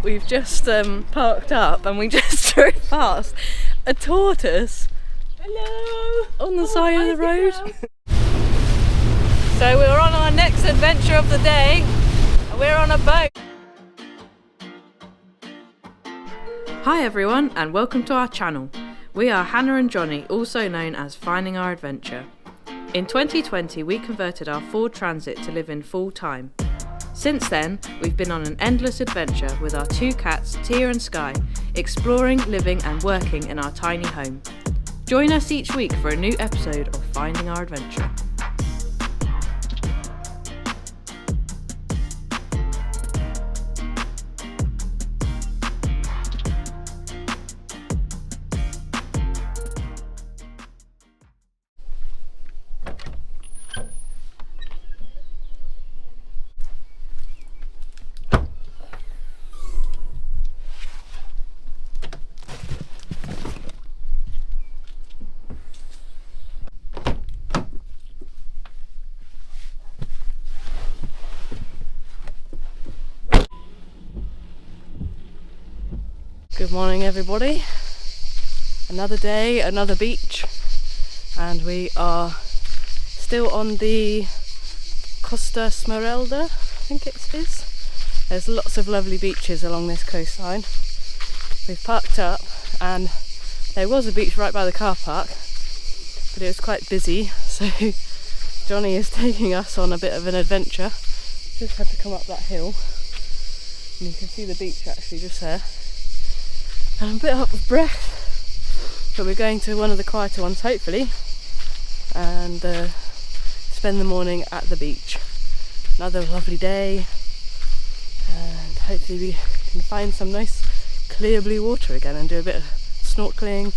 we've just parked up and we just drove past a tortoise. Hello! On the side of the road. So we're on our next adventure of the day. We're on a boat. Hi everyone and welcome to our channel. We are Hannah and Jonny, also known as Finding Our Adventure. In 2020 we converted our Ford Transit to live in full time. Since then, we've been on an endless adventure with our two cats, Tia and Skye, exploring, living and working in our tiny home. Join us each week for a new episode of Finding Our Adventure. Good morning everybody, another day, another beach, and we are still on the Costa Smeralda, I think it is. There's lots of lovely beaches along this coastline. We've parked up and there was a beach right by the car park, but it was quite busy, so Jonny is taking us on a bit of an adventure. Just had to come up that hill and you can see the beach actually just there. And I'm a bit out of breath, but we're going to one of the quieter ones hopefully and spend the morning at the beach. Another lovely day, and hopefully we can find some nice clear blue water again and do a bit of snorkeling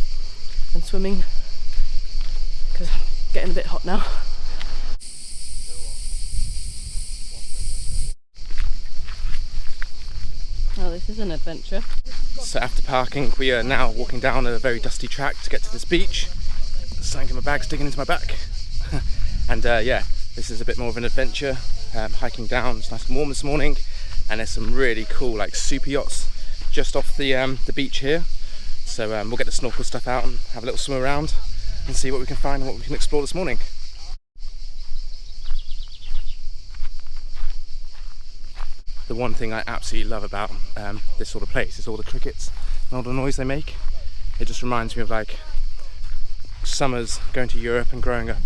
and swimming because I'm getting a bit hot now. Oh, this is an adventure. So after parking, we are now walking down a very dusty track to get to this beach. Something in my bag sticking into my back. And yeah, this is a bit more of an adventure. Hiking down, it's nice and warm this morning, and there's some really cool like super yachts just off the beach here. So we'll get the snorkel stuff out and have a little swim around and see what we can find and what we can explore this morning. The one thing I absolutely love about this sort of place is all the crickets and all the noise they make. It just reminds me of like summers going to Europe and growing up.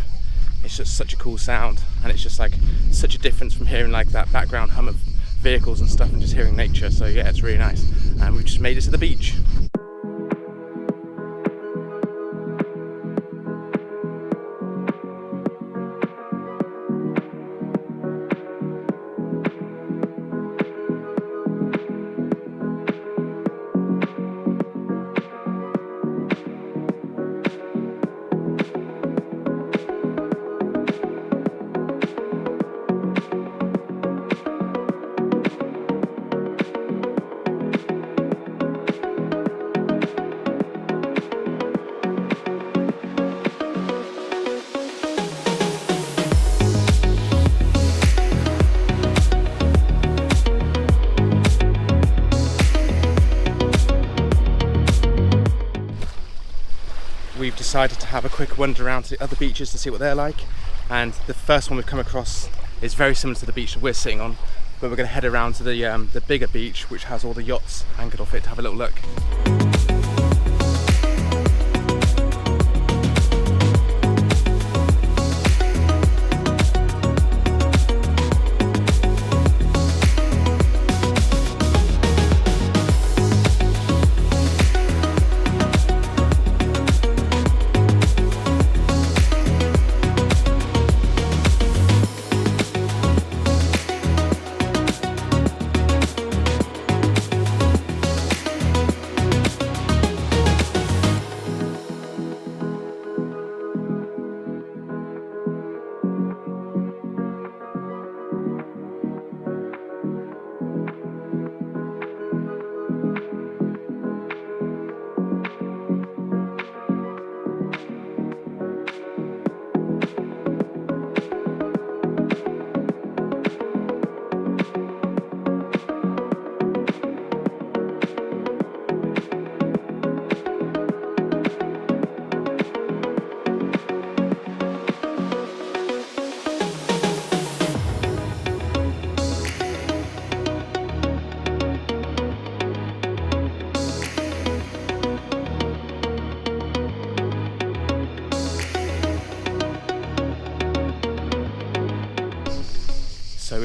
It's just such a cool sound, and it's just like such a difference from hearing like that background hum of vehicles and stuff and just hearing nature. So yeah, it's really nice. And we've just made it to the beach. We've decided to have a quick wander around to the other beaches to see what they're like, and the first one we've come across is very similar to the beach that we're sitting on, but we're going to head around to the bigger beach which has all the yachts anchored off it to have a little look.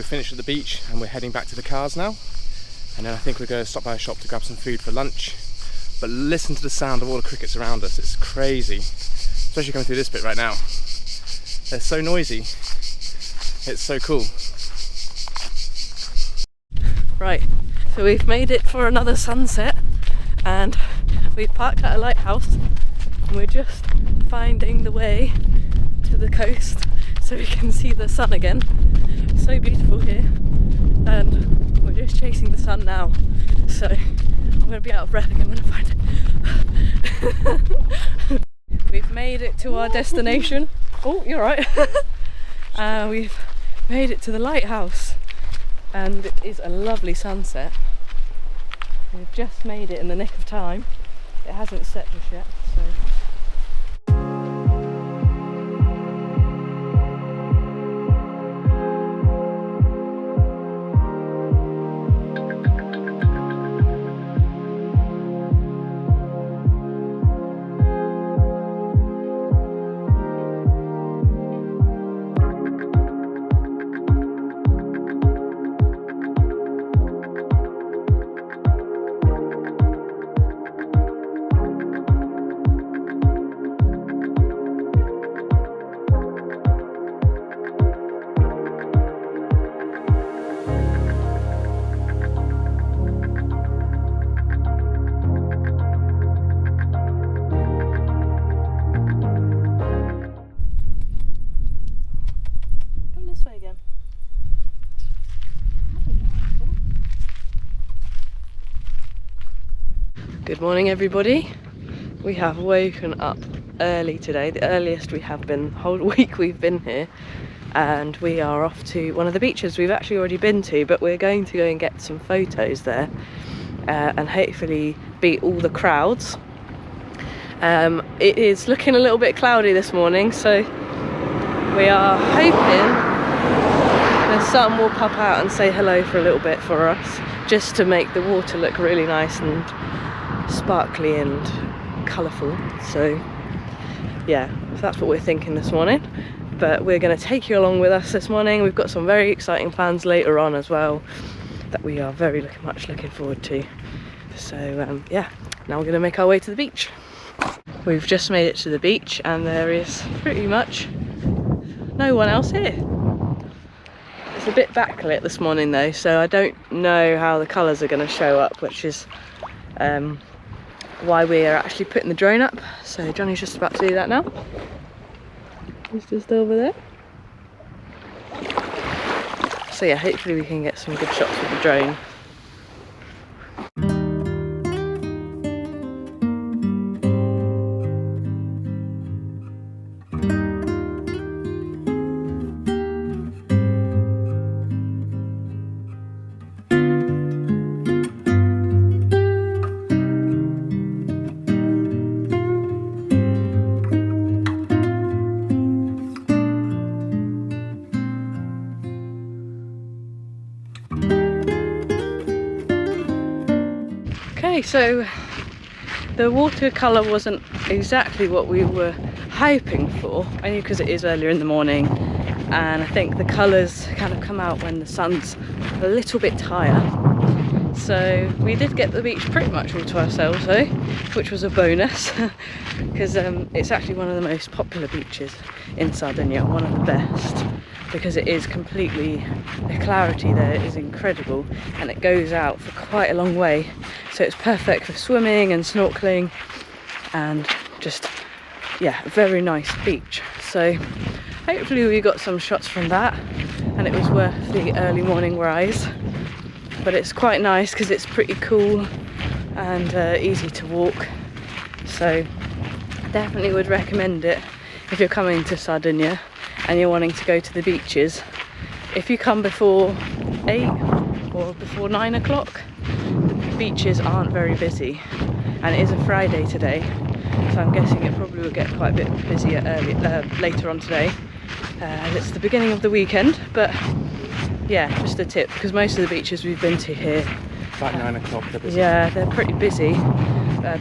finished at the beach and we're heading back to the cars now. And then I think we're going to stop by a shop to grab some food for lunch. But listen to the sound of all the crickets around us, it's crazy. Especially coming through this bit right now. They're so noisy. It's so cool. Right, so we've made it for another sunset and we've parked at a lighthouse and we're just finding the way to the coast so we can see the sun again. It's so beautiful here and we're just chasing the sun now, so I'm going to be out of breath again when I find it. We've made it to our destination. Oh, you're right. We've made it to the lighthouse and it is a lovely sunset. We've just made it in the nick of time. It hasn't set just yet, so. Good morning everybody. We have woken up early today, the earliest we have been the whole week we've been here, and we are off to one of the beaches we've actually already been to, but we're going to go and get some photos there and hopefully beat all the crowds. It is looking a little bit cloudy this morning, so we are hoping the sun will pop out and say hello for a little bit for us, just to make the water look really nice and sparkly and colourful. So yeah, that's what we're thinking this morning, but we're going to take you along with us this morning. We've got some very exciting plans later on as well that we are very much looking forward to. So yeah, now we're going to make our way to the beach. We've just made it to the beach and there is pretty much no one else here. It's a bit backlit this morning though, so I don't know how the colours are going to show up, which is why we are actually putting the drone up. So Johnny's just about to do that now. He's just over there. So yeah, hopefully we can get some good shots with the drone. So the watercolour wasn't exactly what we were hoping for, only because it is earlier in the morning, and I think the colours kind of come out when the sun's a little bit higher. So we did get the beach pretty much all to ourselves though, which was a bonus, because it's actually one of the most popular beaches in Sardinia, one of the best, because it is completely, the clarity there is incredible and it goes out for quite a long way, so it's perfect for swimming and snorkeling and just, yeah, a very nice beach. So hopefully we got some shots from that and it was worth the early morning rise. But it's quite nice because it's pretty cool and easy to walk, so definitely would recommend it if you're coming to Sardinia and you're wanting to go to the beaches. If you come before 8 or before 9 o'clock, the beaches aren't very busy, and it is a Friday today, so I'm guessing it probably will get quite a bit busier later on today, as it's the beginning of the weekend. But yeah, just a tip, because most of the beaches we've been to here, About 9 o'clock they're busy. Yeah, they're pretty busy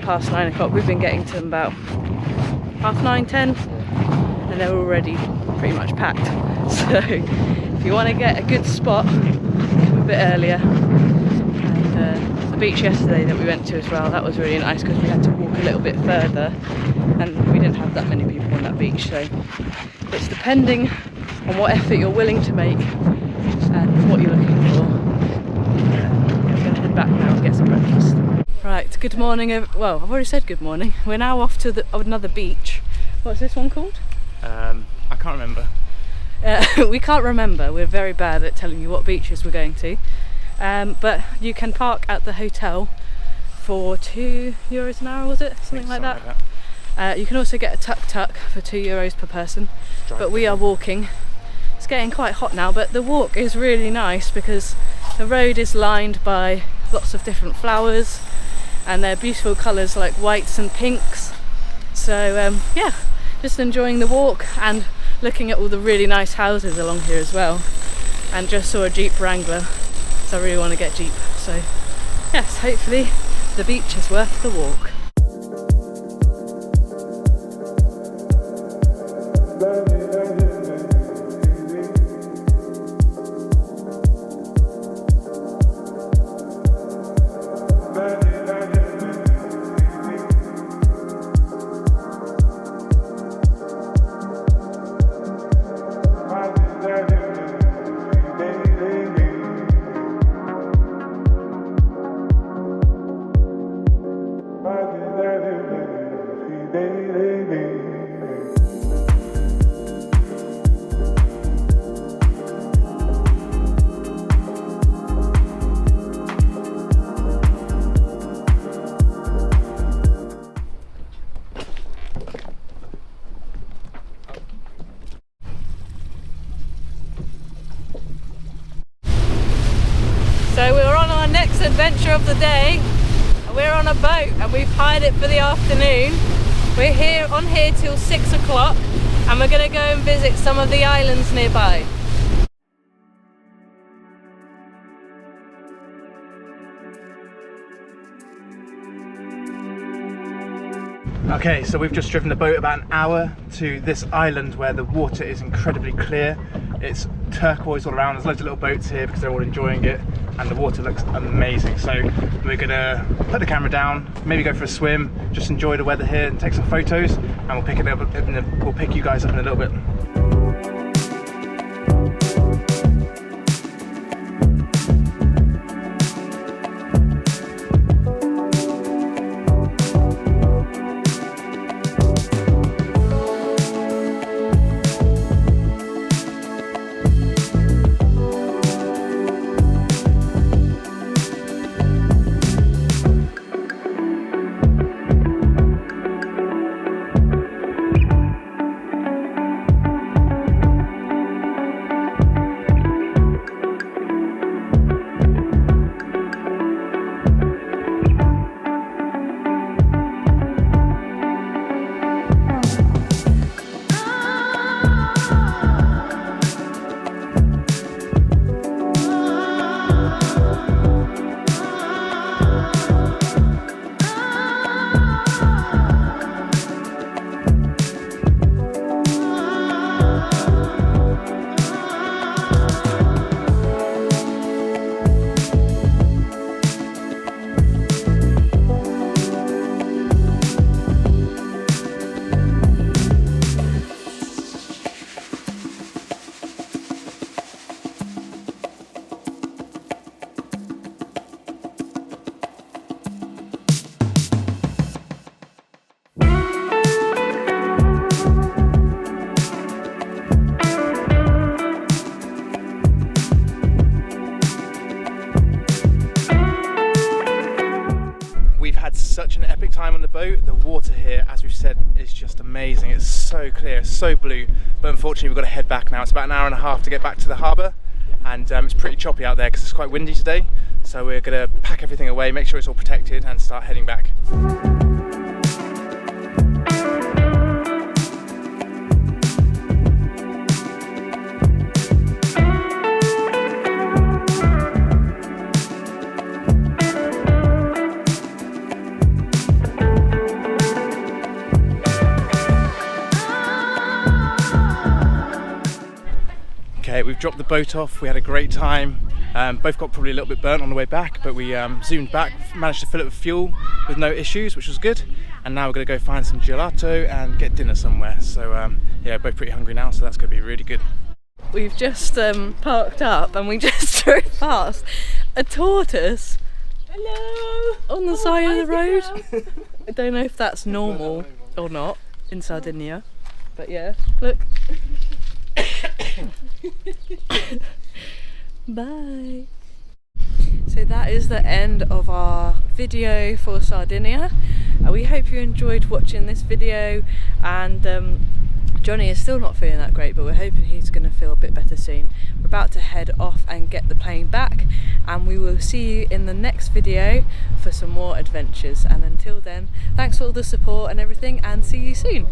past 9 o'clock. We've been getting to them about 9:30, 10, and they're already pretty much packed. So if if you want to get a good spot, come a bit earlier. And the beach yesterday that we went to as well, that was really nice because we had to walk a little bit further and we didn't have that many people on that beach. So it's depending on what effort you're willing to make and what you're looking for. I'm going to head back now and get some breakfast. Right, good morning. Well, I've already said good morning. We're now off to another beach. What's this one called? I can't remember. We can't remember. We're very bad at telling you what beaches we're going to. But you can park at the hotel for €2 an hour, was it? Something like that. You can also get a tuk-tuk for €2 per person. But we are walking. It's getting quite hot now, but the walk is really nice because the road is lined by lots of different flowers and they're beautiful colours like whites and pinks. So yeah, just enjoying the walk and looking at all the really nice houses along here as well. And just saw a Jeep Wrangler, so I really want to get Jeep. So yes, hopefully the beach is worth the walk. So we're on our next adventure of the day. We're on a boat and we've hired it for the afternoon. We're here till 6 o'clock and we're going to go and visit some of the islands nearby. Okay, so we've just driven the boat about an hour to this island where the water is incredibly clear. It's turquoise all around. There's loads of little boats here because they're all enjoying it and the water looks amazing. So we're gonna put the camera down, maybe go for a swim, just enjoy the weather here and take some photos, and we'll pick you guys up in a little bit. Such an epic time on the boat. The water here, as we've said, is just amazing. It's so clear, so blue, but unfortunately we've got to head back now. It's about an hour and a half to get back to the harbour, and it's pretty choppy out there because it's quite windy today, so we're going to pack everything away, make sure it's all protected and start heading back. dropped the boat off. We had a great time. Both got probably a little bit burnt on the way back, but we zoomed back, managed to fill it with fuel with no issues, which was good. And now we're going to go find some gelato and get dinner somewhere. So yeah, both pretty hungry now, so that's going to be really good. We've just parked up and we just drove past a tortoise. Hello! On the side of the road. I don't know if that's normal or not in Sardinia, but yeah, look. Bye. So that is the end of our video for Sardinia. We hope you enjoyed watching this video, and Jonny is still not feeling that great, but we're hoping he's going to feel a bit better soon. We're about to head off and get the plane back, and we will see you in the next video for some more adventures. And until then, thanks for all the support and everything, and see you soon.